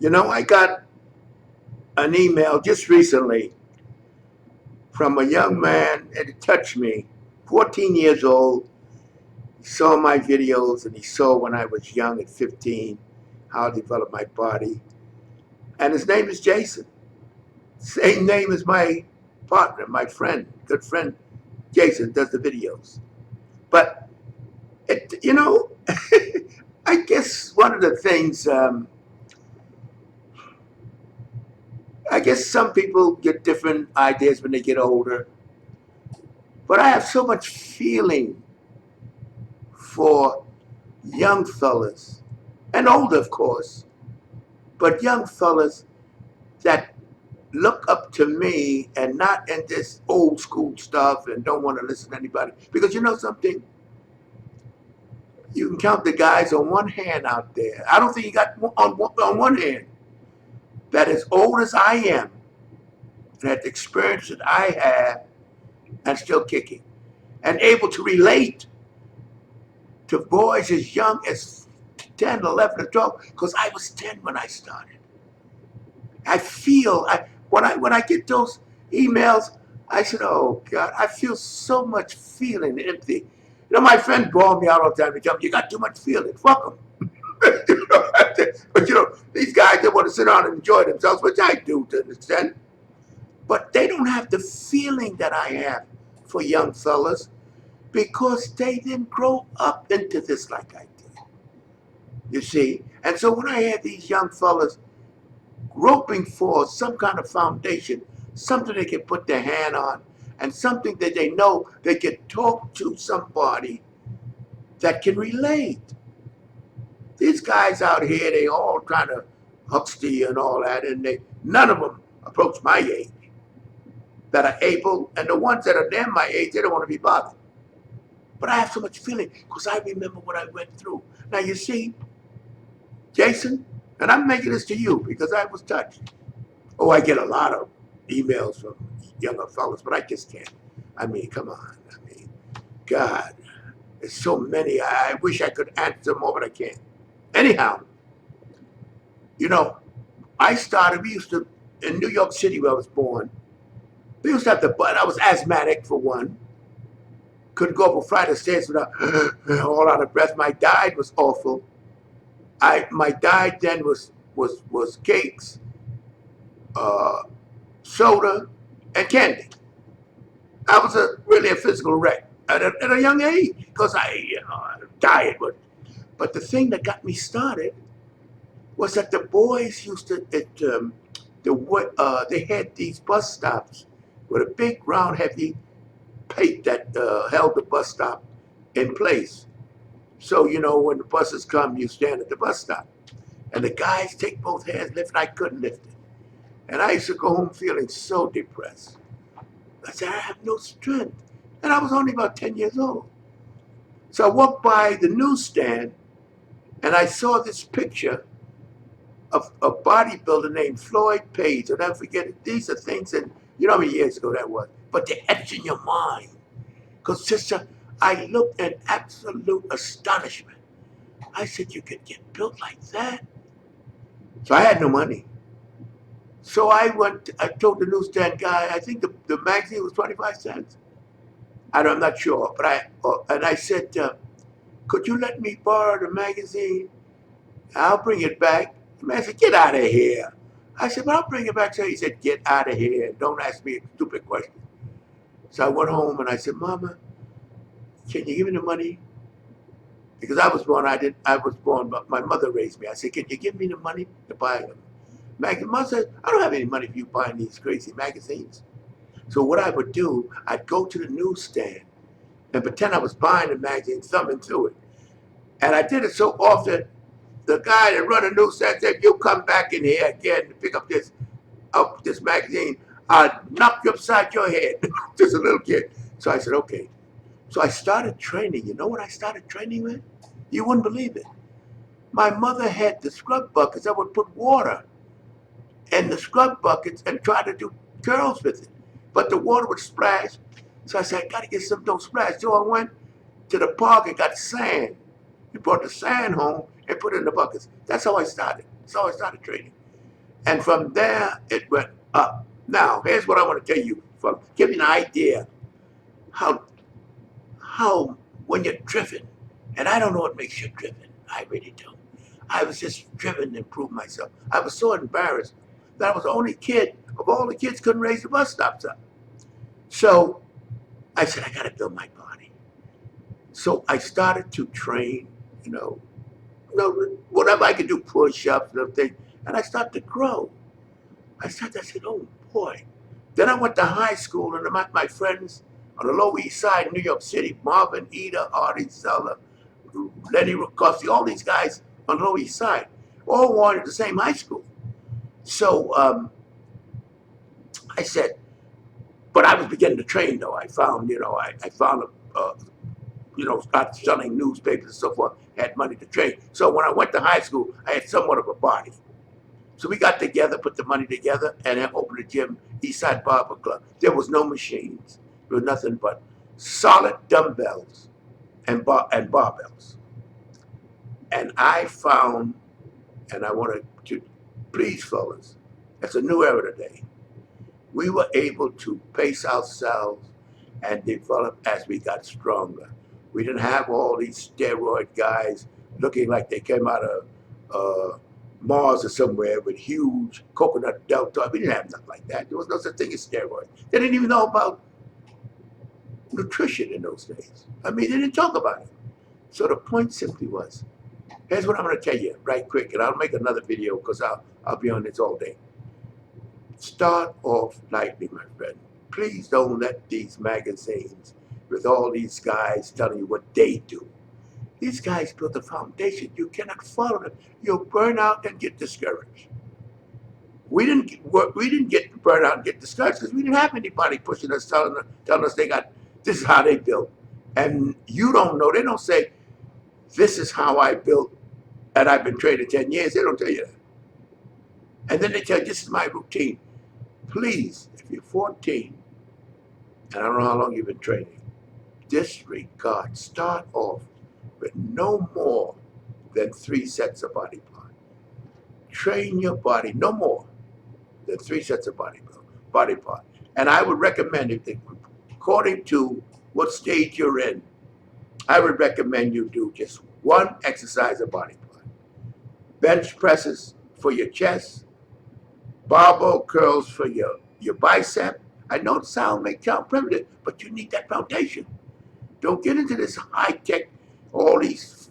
I got an email just recently from a young man, and it touched me. 14 years old. He saw my videos and he saw when I was young at 15 how I developed my body. And his name is Jason. Same name as my partner, my friend, good friend, Jason, does the videos. But, I guess one of the things, I guess some people get different ideas when they get older. But I have so much feeling for young fellas, and older, of course, but young fellas that look up to me and not in this old school stuff and don't want to listen to anybody. Because you know something? You can count the guys on one hand out there. I don't think you got on one hand that as old as I am, that the experience that I have, and still kicking, and able to relate to boys as young as 10, 11, or 12, because I was 10 when I started. I feel, when I get those emails, I said, oh God, I feel so much feeling empty. My friend bawled me out all the time. He tell me, you got too much feeling. Fuck them. But these guys, they want to sit down and enjoy themselves, which I do to an extent. But they don't have the feeling that I have for young fellas because they didn't grow up into this like I did. You see? And so when I have these young fellas groping for some kind of foundation, something they can put their hand on, and something that they know they can talk to somebody that can relate. These guys out here, they all trying to huckster you and all that, and none of them approach my age that are able, and the ones that are damn my age, they don't want to be bothered. But I have so much feeling because I remember what I went through. Now you see, Jason, and I'm making this to you because I was touched. Oh, I get a lot of emails from younger fellas, but I just can't. I mean, come on. I mean, God, there's so many. I wish I could answer them all, but I can't. Anyhow, we used to, in New York City where I was born, we used to have I was asthmatic for one. Couldn't go up a flight of stairs without all out of breath. My diet was awful. My diet then was cakes, soda, and candy. I was really a physical wreck at a young age because diet was. But the thing that got me started was that the boys used to they had these bus stops with a big round heavy plate that held the bus stop in place. So when the buses come, you stand at the bus stop, and the guys take both hands, lift. I couldn't lift it. And I used to go home feeling so depressed. I said, I have no strength. And I was only about 10 years old. So I walked by the newsstand and I saw this picture of a bodybuilder named Floyd Page. I'll never forget it. These are things that, you know how many years ago that was, but they're etched in your mind. Because, sister, I looked in absolute astonishment. I said, you could get built like that? So I had no money. So I told the newsstand guy, I think the magazine was 25 cents. I'm not sure, but I said, could you let me borrow the magazine? I'll bring it back. The man said, get out of here. I said, but I'll bring it back. So he said, get out of here. Don't ask me a stupid question. So I went home and I said, Mama, can you give me the money? Because I was born, but my mother raised me. I said, can you give me the money to buy them? Mother said, I don't have any money for you buying these crazy magazines. So what I would do, I'd go to the newsstand and pretend I was buying the magazine, thumbing through it. And I did it so often, the guy that run the newsstand said, you come back in here again to pick up this magazine, I'll knock you upside your head. Just a little kid. So I said, okay. So I started training. You know what I started training with? You wouldn't believe it. My mother had the scrub buckets. I would put water in the scrub buckets and try to do curls with it. But the water would splash. So I said, I got to get some don't splash. So I went to the park and got sand. And brought the sand home and put it in the buckets. That's how I started. That's how I started training. And from there, it went up. Now, here's what I want to tell you, give you an idea how how when you're driven, and I don't know what makes you driven. I really don't. I was just driven to improve myself. I was so embarrassed that I was the only kid of all the kids couldn't raise the bus stops up. So I said, I got to build my body. So I started to train, whatever I could do, push-ups and everything, and I started to grow. I said, oh boy. Then I went to high school and I met my friends on the Lower East Side, New York City, Marvin, Ida, Artie, Zeller, Lenny Rakowski, all these guys on the Lower East Side, all wanted the same high school. So I said, but I was beginning to train though. I found, I found started selling newspapers and so forth, had money to train. So when I went to high school, I had somewhat of a body. So we got together, put the money together, and then opened a gym, Eastside Barber Club. There was no machines. There was nothing but solid dumbbells and barbells. And I found, and I wanted to, please fellas, it's a new era today. We were able to pace ourselves and develop as we got stronger. We didn't have all these steroid guys looking like they came out of Mars or somewhere with huge coconut deltoids. We didn't have nothing like that. There was no such thing as steroids. They didn't even know about nutrition in those days. I mean, they didn't talk about it. So the point simply was, here's what I'm going to tell you right quick, and I'll make another video because I'll be on this all day. Start off lightly, my friend. Please don't let these magazines with all these guys telling you what they do. These guys built a foundation. You cannot follow them. You'll burn out and get discouraged. We didn't get burned out and get discouraged because we didn't have anybody pushing us, telling us this is how they built. And you don't know. They don't say, this is how I built and I've been training 10 years. They don't tell you that. And then they tell you, this is my routine. Please, if you're 14, and I don't know how long you've been training, disregard. Start off with no more than 3 sets of body part. Train your body no more than 3 sets of body part. And I would recommend it, according to what stage you're in, I would recommend you do just 1 exercise of body part. Bench presses for your chest, barbell curls for your bicep. I know the sound may sound primitive, but you need that foundation. Don't get into this high-tech, all these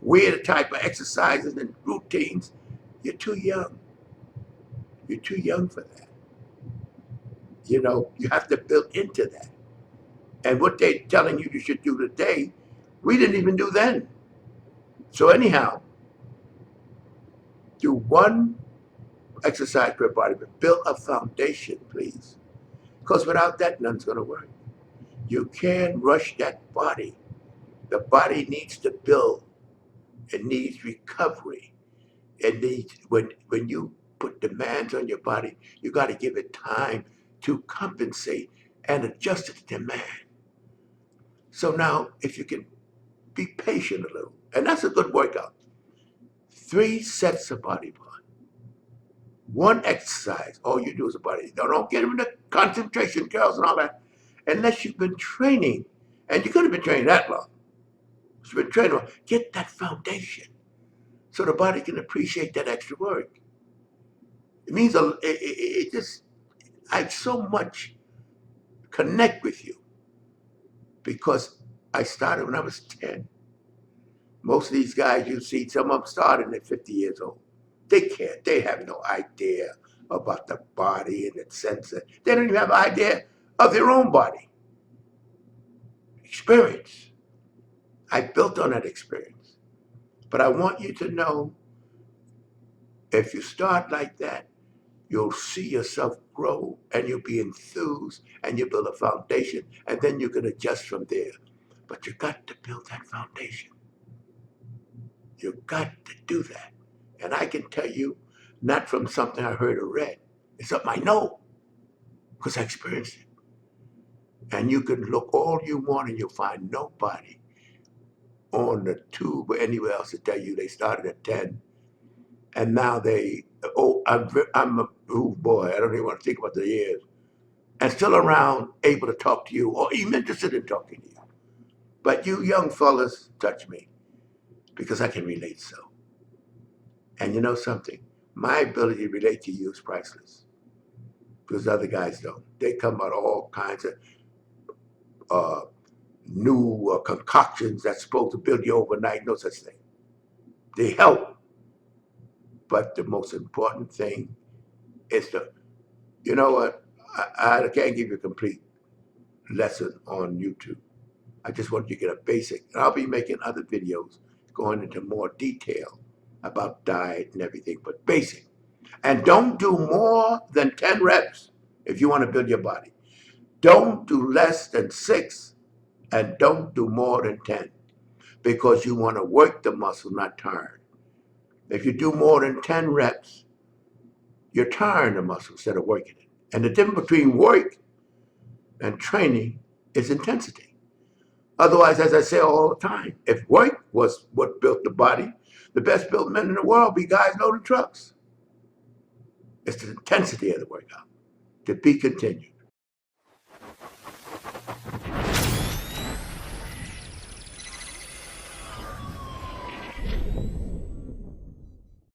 weird type of exercises and routines. You're too young. You're too young for that. You have to build into that. And what they're telling you should do today, we didn't even do then. So anyhow, do 1 exercise per body, but build a foundation, please. Because without that, none's going to work. You can't rush that body. The body needs to build. It needs recovery. It needs, when you put demands on your body, you got to give it time to compensate and adjust to the demand. So now, if you can be patient a little, and that's a good workout. 3 sets of body part. 1 exercise, all you do is a body. Don't get into concentration curls and all that, unless you've been training, and you could have been training that long. You've been training long. Get that foundation, so the body can appreciate that extra work. It means I so much connect with you because I started when I was 10. Most of these guys you see, some of them started at 50 years old. They have no idea about the body and its sensor. They don't even have an idea of their own body. Experience. I built on that experience. But I want you to know, if you start like that, you'll see yourself grow and you'll be enthused and you build a foundation and then you can adjust from there. But you got to build that foundation. You got to do that. And I can tell you, not from something I heard or read, it's something I know because I experienced it. And you can look all you want and you'll find nobody on the tube or anywhere else to tell you they started at 10 And now I'm a oh boy, I don't even want to think about the years, and still around, able to talk to you or even interested in talking to you. But you young fellas touch me because I can relate so. And you know something? My ability to relate to you is priceless because other guys don't. They come out all kinds of uh, new concoctions that's supposed to build you overnight. No such thing. They help, but the most important thing is to, you know what? I can't give you a complete lesson on YouTube. I just want you to get a basic. And I'll be making other videos going into more detail about diet and everything, but basic. And don't do more than 10 reps if you want to build your body. Don't do less than 6, and don't do more than 10 because you want to work the muscle, not turn. If you do more than 10 reps, you're tiring the muscle instead of working it. And the difference between work and training is intensity. Otherwise, as I say all the time, if work was what built the body, the best built men in the world be guys loading trucks. It's the intensity of the workout. To be continued.